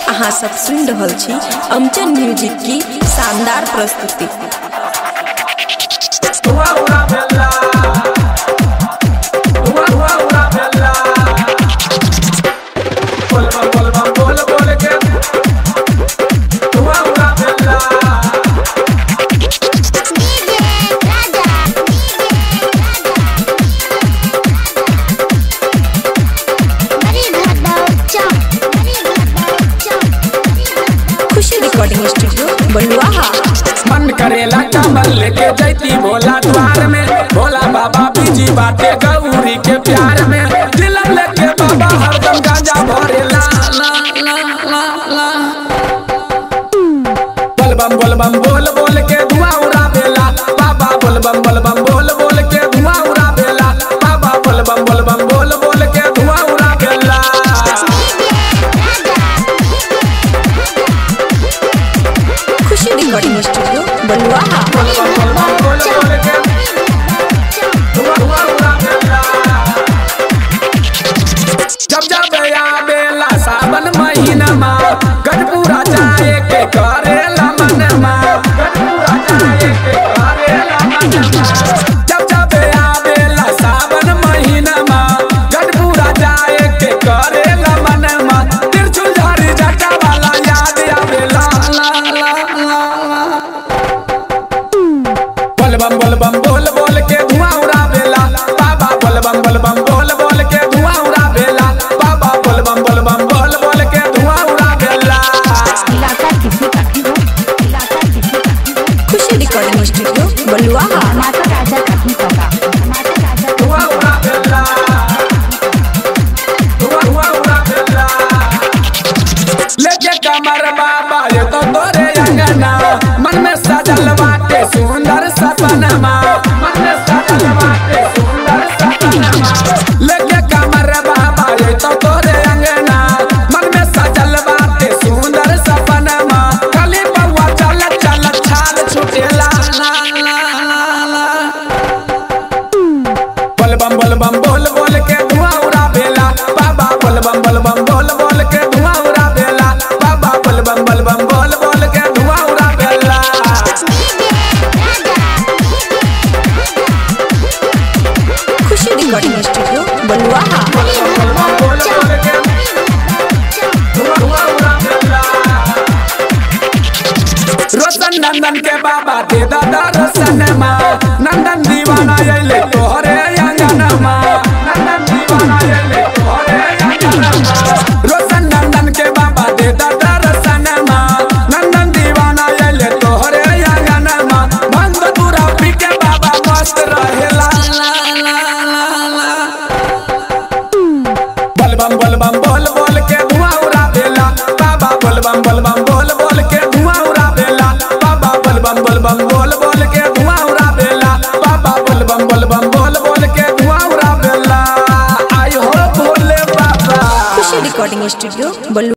अहाँ सब सुन रहल छी अमचन म्यूजिक की शानदार प्रस्तुति। रिकॉर्डिंग स्टूडियो बलुआहा। मन करेला कमल लेके जैती भोला द्वार में, भोला बाबा बीजी बाटे गौरी के प्यार में। दिलम लेके बाबा हरदम गांजा भरे ला ला ला ला ला। बलबम बलबम बोल बोल के धुआं उड़ावेला बाबा, बलबम बलबम बोल बोल के धुआं उड़ावेला बाबा, बलबम बलबम बोल बोल के धुआं उड़ावेला। रिकॉर्डिंग स्टूडियो बलुआहा। जब जब आवेला सावन महीना मा, गढ़पुरा जाए के करेला मन मा, गढ़पुरा जाए के करेला मन मा। जब जब आवेला सावन महीना मा, गढ़पुरा जाए के करेला मन मा। त्रिशूल धारी जटा वाला याद आवेला ला ला ला। बलबम बलबम बोल बोल के धुआं उड़ावेला बाबा, बलबम बलबम बोल बोल के धुआं उड़ावेला बाबा, बलबम बलबम बोल बोल के धुआं उड़ावेला। खुशी रिकॉर्डिंग स्टूडियो बलुआहा। धुआं उड़ावेला, धुआं उड़ावेला। लेके कमर बाबा ये तो तोरे अंगना, मन में सजल बाटे सुंदर सपनमा, मन में सजल बाटे सुंदर सपनमा। लेके कमर बाबा ये तो तोरे अंगना, मन में सजल बाटे सुंदर सपनमा। कली बउआ चल चल छाल छुटेला ला ला ला ला। बलबम बलबम बोल बोल के धुआं उड़ावेला बाबा, बलबम बलबम बोल बोल के धुआं उड़ावेला बाबा, बलबम बलबम बोल बोल के धुआं उड़ावेला। खुशी रिकॉर्डिंग स्टूडियो बलुआहा। रोशन नंदन के बाबा दे दादा रोशन मा, नंदन दीवाना अइले तोहरे अंगना मा, नंदन दीवाना अइले तोहरे अंगना मा। रोशन नंदन के बाबा दे दादा रोशन मा, नंदन दीवाना अइले तोहरे अंगना मा। भंग पूरा पी के बाबा मस्त रहेला ला ला ला ला। बलबम बलबम बोल बोल के धुआं उड़ावेला बाबा, बलबम बलबम बोल बोल के धुआं उड़ावेला बाबा, बलबम बलबम बोल बोल के धुआं उड़ावेला बाबा, बलबम बलबम बोल बोल के धुआं उड़ावेला। आई हो भोले बाबा। खुशी रिकॉर्डिंग स्टूडियो बलुआहा।